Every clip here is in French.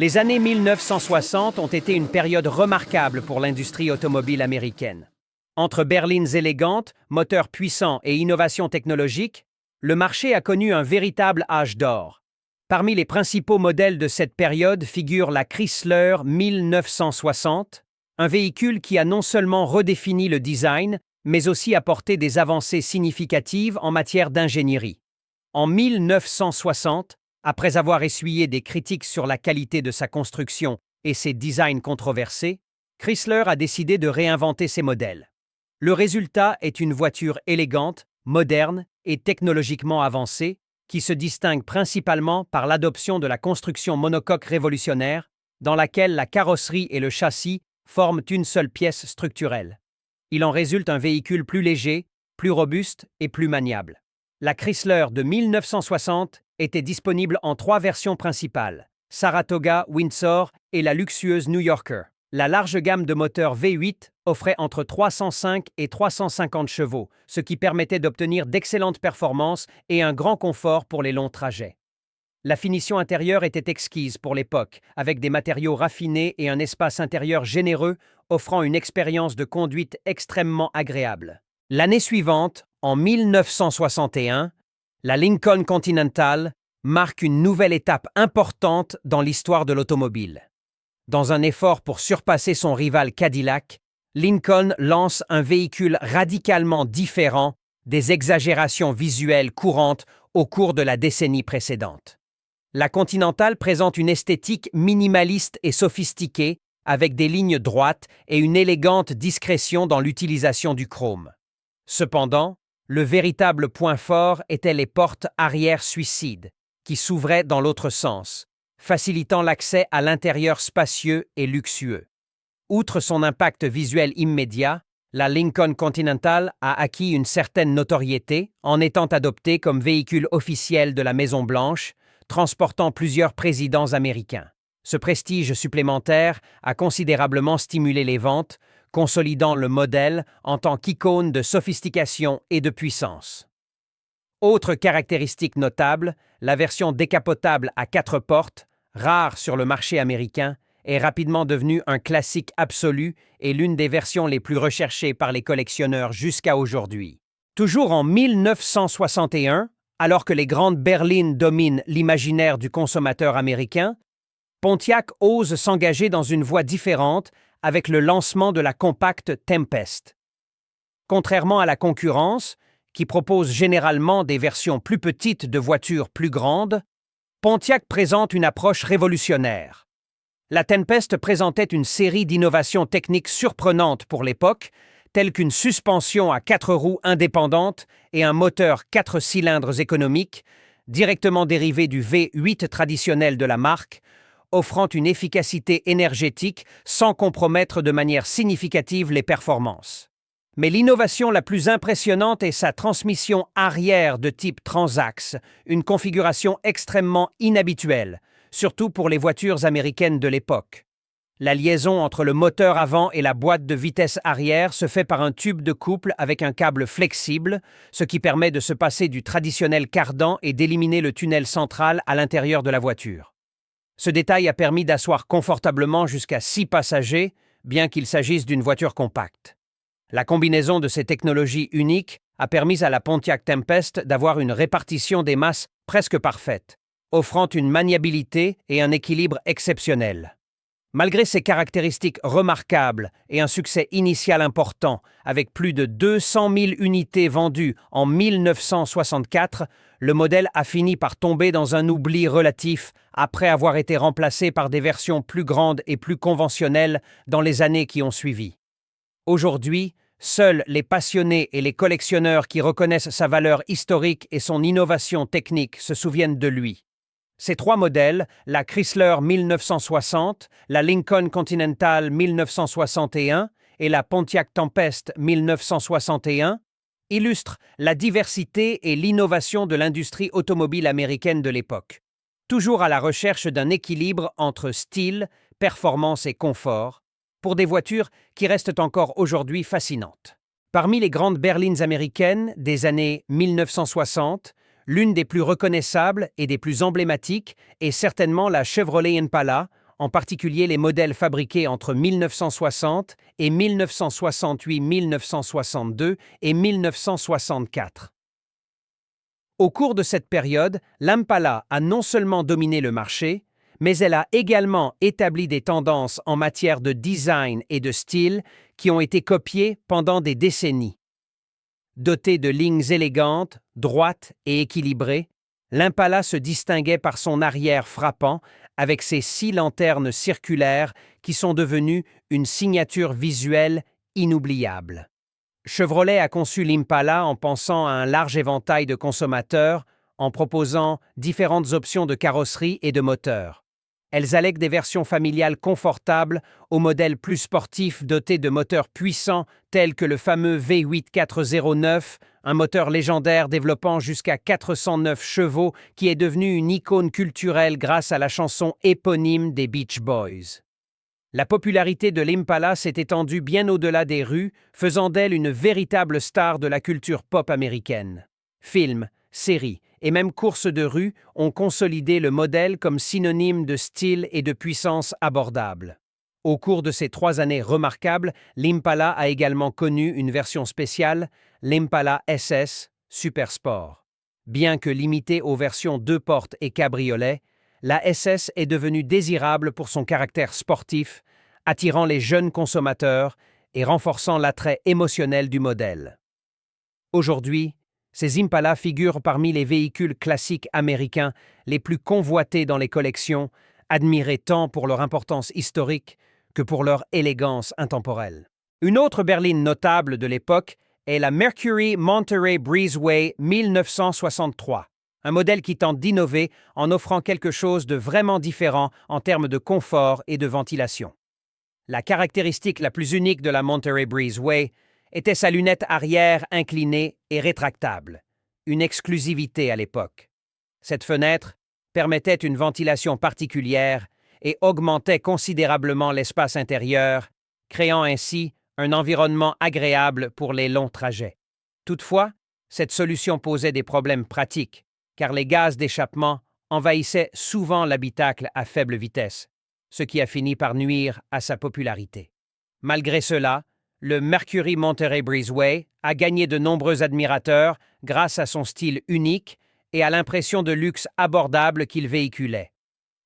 Les années 1960 ont été une période remarquable pour l'industrie automobile américaine. Entre berlines élégantes, moteurs puissants et innovations technologiques, le marché a connu un véritable âge d'or. Parmi les principaux modèles de cette période figure la Chrysler 1960, un véhicule qui a non seulement redéfini le design, mais aussi apporté des avancées significatives en matière d'ingénierie. En 1960, après avoir essuyé des critiques sur la qualité de sa construction et ses designs controversés, Chrysler a décidé de réinventer ses modèles. Le résultat est une voiture élégante, moderne et technologiquement avancée, qui se distingue principalement par l'adoption de la construction monocoque révolutionnaire, dans laquelle la carrosserie et le châssis forment une seule pièce structurelle. Il en résulte un véhicule plus léger, plus robuste et plus maniable. La Chrysler de 1960 était disponible en 3 versions principales, Saratoga, Windsor et la luxueuse New Yorker. La large gamme de moteurs V8 offrait entre 305 et 350 chevaux, ce qui permettait d'obtenir d'excellentes performances et un grand confort pour les longs trajets. La finition intérieure était exquise pour l'époque, avec des matériaux raffinés et un espace intérieur généreux, offrant une expérience de conduite extrêmement agréable. L'année suivante, en 1961, la Lincoln Continental marque une nouvelle étape importante dans l'histoire de l'automobile. Dans un effort pour surpasser son rival Cadillac, Lincoln lance un véhicule radicalement différent des exagérations visuelles courantes au cours de la décennie précédente. La Continental présente une esthétique minimaliste et sophistiquée, avec des lignes droites et une élégante discrétion dans l'utilisation du chrome. Cependant, le véritable point fort était les portes arrière suicides, qui s'ouvraient dans l'autre sens, facilitant l'accès à l'intérieur spacieux et luxueux. Outre son impact visuel immédiat, la Lincoln Continental a acquis une certaine notoriété en étant adoptée comme véhicule officiel de la Maison-Blanche, transportant plusieurs présidents américains. Ce prestige supplémentaire a considérablement stimulé les ventes, consolidant le modèle en tant qu'icône de sophistication et de puissance. Autre caractéristique notable, la version décapotable à 4 portes, rare sur le marché américain, est rapidement devenue un classique absolu et l'une des versions les plus recherchées par les collectionneurs jusqu'à aujourd'hui. Toujours en 1961, alors que les grandes berlines dominent l'imaginaire du consommateur américain, Pontiac ose s'engager dans une voie différente avec le lancement de la compacte Tempest. Contrairement à la concurrence, qui propose généralement des versions plus petites de voitures plus grandes, Pontiac présente une approche révolutionnaire. La Tempest présentait une série d'innovations techniques surprenantes pour l'époque, telles qu'une suspension à 4 roues indépendantes et un moteur 4 cylindres économique, directement dérivé du V8 traditionnel de la marque, offrant une efficacité énergétique sans compromettre de manière significative les performances. Mais l'innovation la plus impressionnante est sa transmission arrière de type transaxe, une configuration extrêmement inhabituelle, surtout pour les voitures américaines de l'époque. La liaison entre le moteur avant et la boîte de vitesse arrière se fait par un tube de couple avec un câble flexible, ce qui permet de se passer du traditionnel cardan et d'éliminer le tunnel central à l'intérieur de la voiture. Ce détail a permis d'asseoir confortablement jusqu'à 6 passagers, bien qu'il s'agisse d'une voiture compacte. La combinaison de ces technologies uniques a permis à la Pontiac Tempest d'avoir une répartition des masses presque parfaite, offrant une maniabilité et un équilibre exceptionnels. Malgré ses caractéristiques remarquables et un succès initial important, avec plus de 200 000 unités vendues en 1964, le modèle a fini par tomber dans un oubli relatif après avoir été remplacé par des versions plus grandes et plus conventionnelles dans les années qui ont suivi. Aujourd'hui, seuls les passionnés et les collectionneurs qui reconnaissent sa valeur historique et son innovation technique se souviennent de lui. Ces 3 modèles, la Chrysler 1960, la Lincoln Continental 1961 et la Pontiac Tempest 1961, illustrent la diversité et l'innovation de l'industrie automobile américaine de l'époque, toujours à la recherche d'un équilibre entre style, performance et confort, pour des voitures qui restent encore aujourd'hui fascinantes. Parmi les grandes berlines américaines des années 1960, l'une des plus reconnaissables et des plus emblématiques est certainement la Chevrolet Impala, en particulier les modèles fabriqués entre 1960 et 1968, 1962 et 1964. Au cours de cette période, l'Impala a non seulement dominé le marché, mais elle a également établi des tendances en matière de design et de style qui ont été copiées pendant des décennies. Doté de lignes élégantes, droites et équilibrées, l'Impala se distinguait par son arrière frappant avec ses 6 lanternes circulaires qui sont devenues une signature visuelle inoubliable. Chevrolet a conçu l'Impala en pensant à un large éventail de consommateurs, en proposant différentes options de carrosserie et de moteur. Elles allèguent des versions familiales confortables aux modèles plus sportifs dotés de moteurs puissants tels que le fameux V8 409, un moteur légendaire développant jusqu'à 409 chevaux qui est devenu une icône culturelle grâce à la chanson éponyme des Beach Boys. La popularité de l'Impala s'est étendue bien au-delà des rues, faisant d'elle une véritable star de la culture pop américaine. Films, séries et même courses de rue ont consolidé le modèle comme synonyme de style et de puissance abordable. Au cours de ces 3 années remarquables, l'Impala a également connu une version spéciale, l'Impala SS Super Sport. Bien que limitée aux versions 2 portes et cabriolet, la SS est devenue désirable pour son caractère sportif, attirant les jeunes consommateurs et renforçant l'attrait émotionnel du modèle. Aujourd'hui, ces Impala figurent parmi les véhicules classiques américains les plus convoités dans les collections, admirés tant pour leur importance historique que pour leur élégance intemporelle. Une autre berline notable de l'époque est la Mercury Monterey Breezeway 1963. Un modèle qui tente d'innover en offrant quelque chose de vraiment différent en termes de confort et de ventilation. La caractéristique la plus unique de la Monterey Breezeway était sa lunette arrière inclinée et rétractable, une exclusivité à l'époque. Cette fenêtre permettait une ventilation particulière et augmentait considérablement l'espace intérieur, créant ainsi un environnement agréable pour les longs trajets. Toutefois, cette solution posait des problèmes pratiques, car les gaz d'échappement envahissaient souvent l'habitacle à faible vitesse, ce qui a fini par nuire à sa popularité. Malgré cela, le Mercury Monterey Breezeway a gagné de nombreux admirateurs grâce à son style unique et à l'impression de luxe abordable qu'il véhiculait.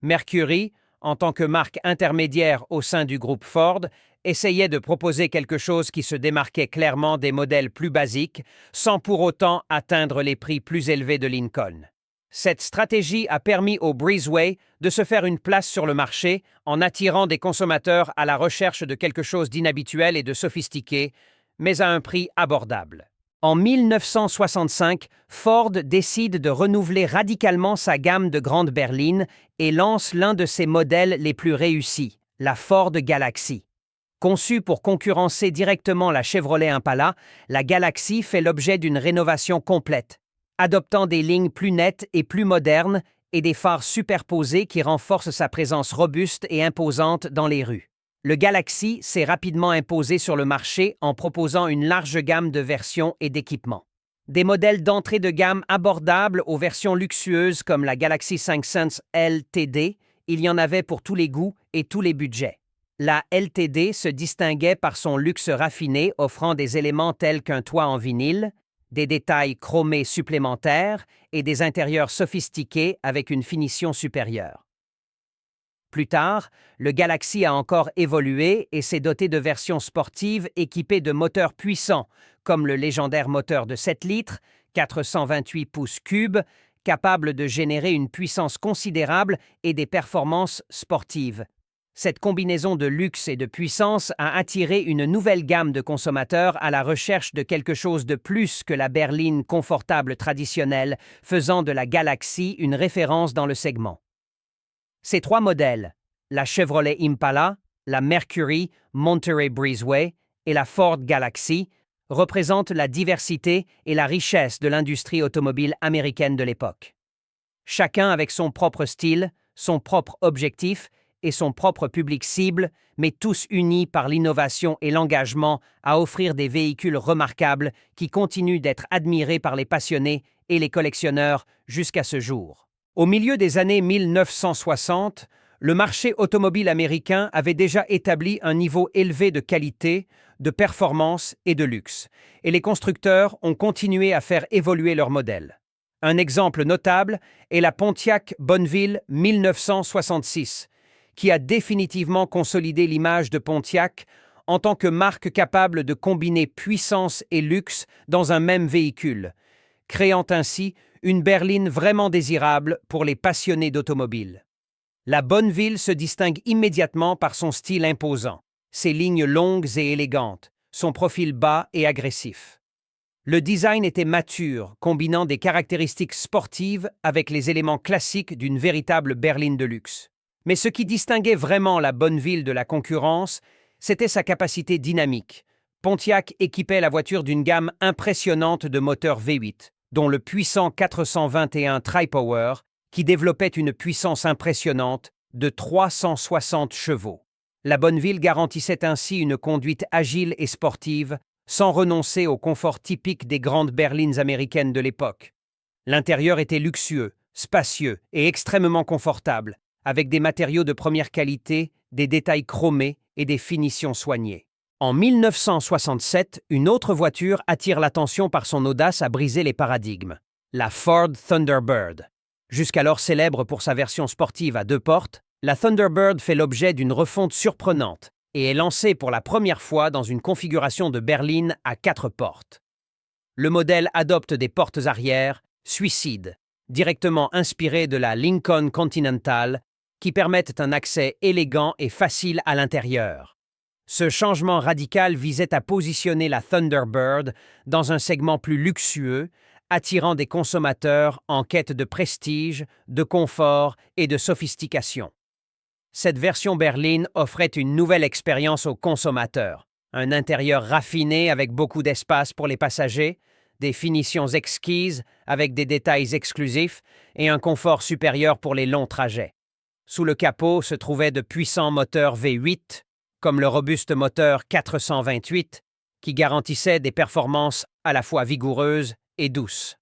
Mercury, en tant que marque intermédiaire au sein du groupe Ford, essayait de proposer quelque chose qui se démarquait clairement des modèles plus basiques, sans pour autant atteindre les prix plus élevés de Lincoln. Cette stratégie a permis au Breezeway de se faire une place sur le marché en attirant des consommateurs à la recherche de quelque chose d'inhabituel et de sophistiqué, mais à un prix abordable. En 1965, Ford décide de renouveler radicalement sa gamme de grandes berlines et lance l'un de ses modèles les plus réussis, la Ford Galaxy. Conçue pour concurrencer directement la Chevrolet Impala, la Galaxy fait l'objet d'une rénovation complète, adoptant des lignes plus nettes et plus modernes et des phares superposés qui renforcent sa présence robuste et imposante dans les rues. Le Galaxy s'est rapidement imposé sur le marché en proposant une large gamme de versions et d'équipements. Des modèles d'entrée de gamme abordables aux versions luxueuses comme la Galaxy 5 Sense LTD, il y en avait pour tous les goûts et tous les budgets. La LTD se distinguait par son luxe raffiné offrant des éléments tels qu'un toit en vinyle, des détails chromés supplémentaires et des intérieurs sophistiqués avec une finition supérieure. Plus tard, le Galaxy a encore évolué et s'est doté de versions sportives équipées de moteurs puissants, comme le légendaire moteur de 7 litres, 428 pouces cubes, capable de générer une puissance considérable et des performances sportives. Cette combinaison de luxe et de puissance a attiré une nouvelle gamme de consommateurs à la recherche de quelque chose de plus que la berline confortable traditionnelle, faisant de la Galaxy une référence dans le segment. Ces 3 modèles, la Chevrolet Impala, la Mercury Monterey Breezeway et la Ford Galaxy, représentent la diversité et la richesse de l'industrie automobile américaine de l'époque. Chacun avec son propre style, son propre objectif et son propre public cible, mais tous unis par l'innovation et l'engagement à offrir des véhicules remarquables qui continuent d'être admirés par les passionnés et les collectionneurs jusqu'à ce jour. Au milieu des années 1960, le marché automobile américain avait déjà établi un niveau élevé de qualité, de performance et de luxe, et les constructeurs ont continué à faire évoluer leurs modèles. Un exemple notable est la Pontiac Bonneville 1966, qui a définitivement consolidé l'image de Pontiac en tant que marque capable de combiner puissance et luxe dans un même véhicule, créant ainsi une berline vraiment désirable pour les passionnés d'automobile. La Bonneville se distingue immédiatement par son style imposant, ses lignes longues et élégantes, son profil bas et agressif. Le design était mature, combinant des caractéristiques sportives avec les éléments classiques d'une véritable berline de luxe. Mais ce qui distinguait vraiment la Bonneville de la concurrence, c'était sa capacité dynamique. Pontiac équipait la voiture d'une gamme impressionnante de moteurs V8, dont le puissant 421 Tri-Power, qui développait une puissance impressionnante de 360 chevaux. La Bonneville garantissait ainsi une conduite agile et sportive, sans renoncer au confort typique des grandes berlines américaines de l'époque. L'intérieur était luxueux, spacieux et extrêmement confortable, avec des matériaux de première qualité, des détails chromés et des finitions soignées. En 1967, une autre voiture attire l'attention par son audace à briser les paradigmes, la Ford Thunderbird. Jusqu'alors célèbre pour sa version sportive à 2 portes, la Thunderbird fait l'objet d'une refonte surprenante et est lancée pour la première fois dans une configuration de berline à 4 portes. Le modèle adopte des portes arrière suicides, directement inspirées de la Lincoln Continental, qui permettent un accès élégant et facile à l'intérieur. Ce changement radical visait à positionner la Thunderbird dans un segment plus luxueux, attirant des consommateurs en quête de prestige, de confort et de sophistication. Cette version berline offrait une nouvelle expérience aux consommateurs. Un intérieur raffiné avec beaucoup d'espace pour les passagers, des finitions exquises avec des détails exclusifs et un confort supérieur pour les longs trajets. Sous le capot se trouvaient de puissants moteurs V8, comme le robuste moteur 428, qui garantissait des performances à la fois vigoureuses et douces.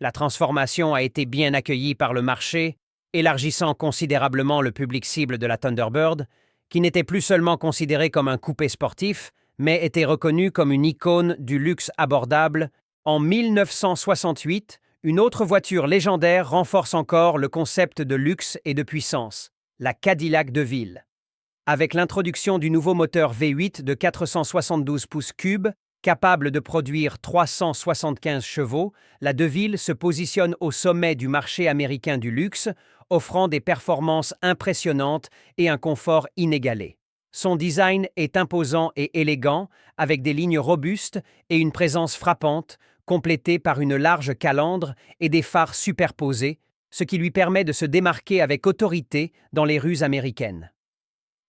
La transformation a été bien accueillie par le marché, élargissant considérablement le public cible de la Thunderbird, qui n'était plus seulement considéré comme un coupé sportif, mais était reconnu comme une icône du luxe abordable. En 1968, une autre voiture légendaire renforce encore le concept de luxe et de puissance, la Cadillac DeVille. Avec l'introduction du nouveau moteur V8 de 472 pouces cubes, capable de produire 375 chevaux, la DeVille se positionne au sommet du marché américain du luxe, offrant des performances impressionnantes et un confort inégalé. Son design est imposant et élégant, avec des lignes robustes et une présence frappante, complétée par une large calandre et des phares superposés, ce qui lui permet de se démarquer avec autorité dans les rues américaines.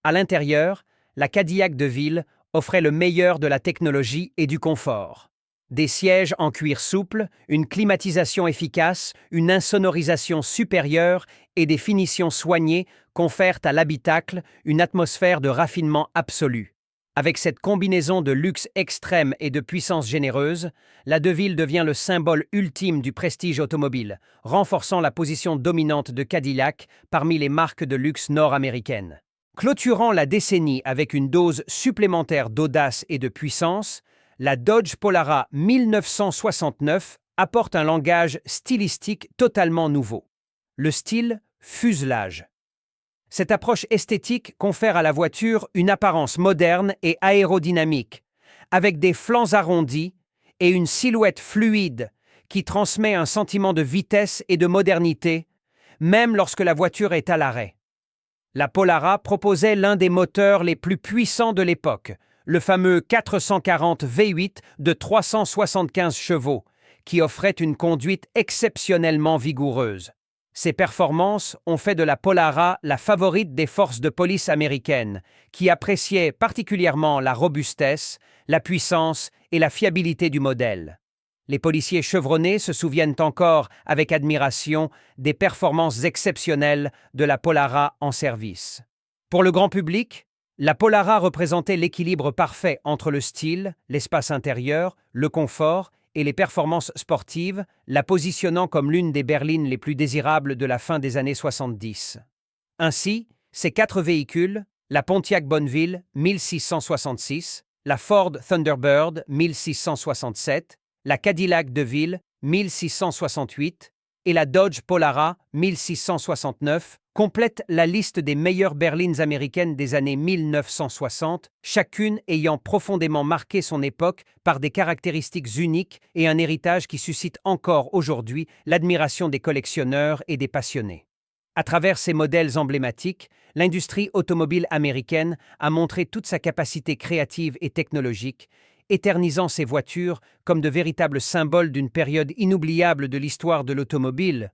À l'intérieur, la Cadillac DeVille offrait le meilleur de la technologie et du confort. Des sièges en cuir souple, une climatisation efficace, une insonorisation supérieure et des finitions soignées confèrent à l'habitacle une atmosphère de raffinement absolu. Avec cette combinaison de luxe extrême et de puissance généreuse, la DeVille devient le symbole ultime du prestige automobile, renforçant la position dominante de Cadillac parmi les marques de luxe nord-américaines. Clôturant la décennie avec une dose supplémentaire d'audace et de puissance, la Dodge Polara 1969 apporte un langage stylistique totalement nouveau. Le style fuselage. Cette approche esthétique confère à la voiture une apparence moderne et aérodynamique, avec des flancs arrondis et une silhouette fluide qui transmet un sentiment de vitesse et de modernité, même lorsque la voiture est à l'arrêt. La Polara proposait l'un des moteurs les plus puissants de l'époque, le fameux 440 V8 de 375 chevaux, qui offrait une conduite exceptionnellement vigoureuse. Ces performances ont fait de la Polara la favorite des forces de police américaines, qui appréciaient particulièrement la robustesse, la puissance et la fiabilité du modèle. Les policiers chevronnés se souviennent encore avec admiration des performances exceptionnelles de la Polara en service. Pour le grand public, la Polara représentait l'équilibre parfait entre le style, l'espace intérieur, le confort et les performances sportives, la positionnant comme l'une des berlines les plus désirables de la fin des années 70. Ainsi, ces quatre véhicules, la Pontiac Bonneville 1666, la Ford Thunderbird 1667, la Cadillac DeVille 1668 et la Dodge Polara 1669 complètent la liste des meilleures berlines américaines des années 1960, chacune ayant profondément marqué son époque par des caractéristiques uniques et un héritage qui suscite encore aujourd'hui l'admiration des collectionneurs et des passionnés. À travers ces modèles emblématiques, l'industrie automobile américaine a montré toute sa capacité créative et technologique, éternisant ses voitures comme de véritables symboles d'une période inoubliable de l'histoire de l'automobile.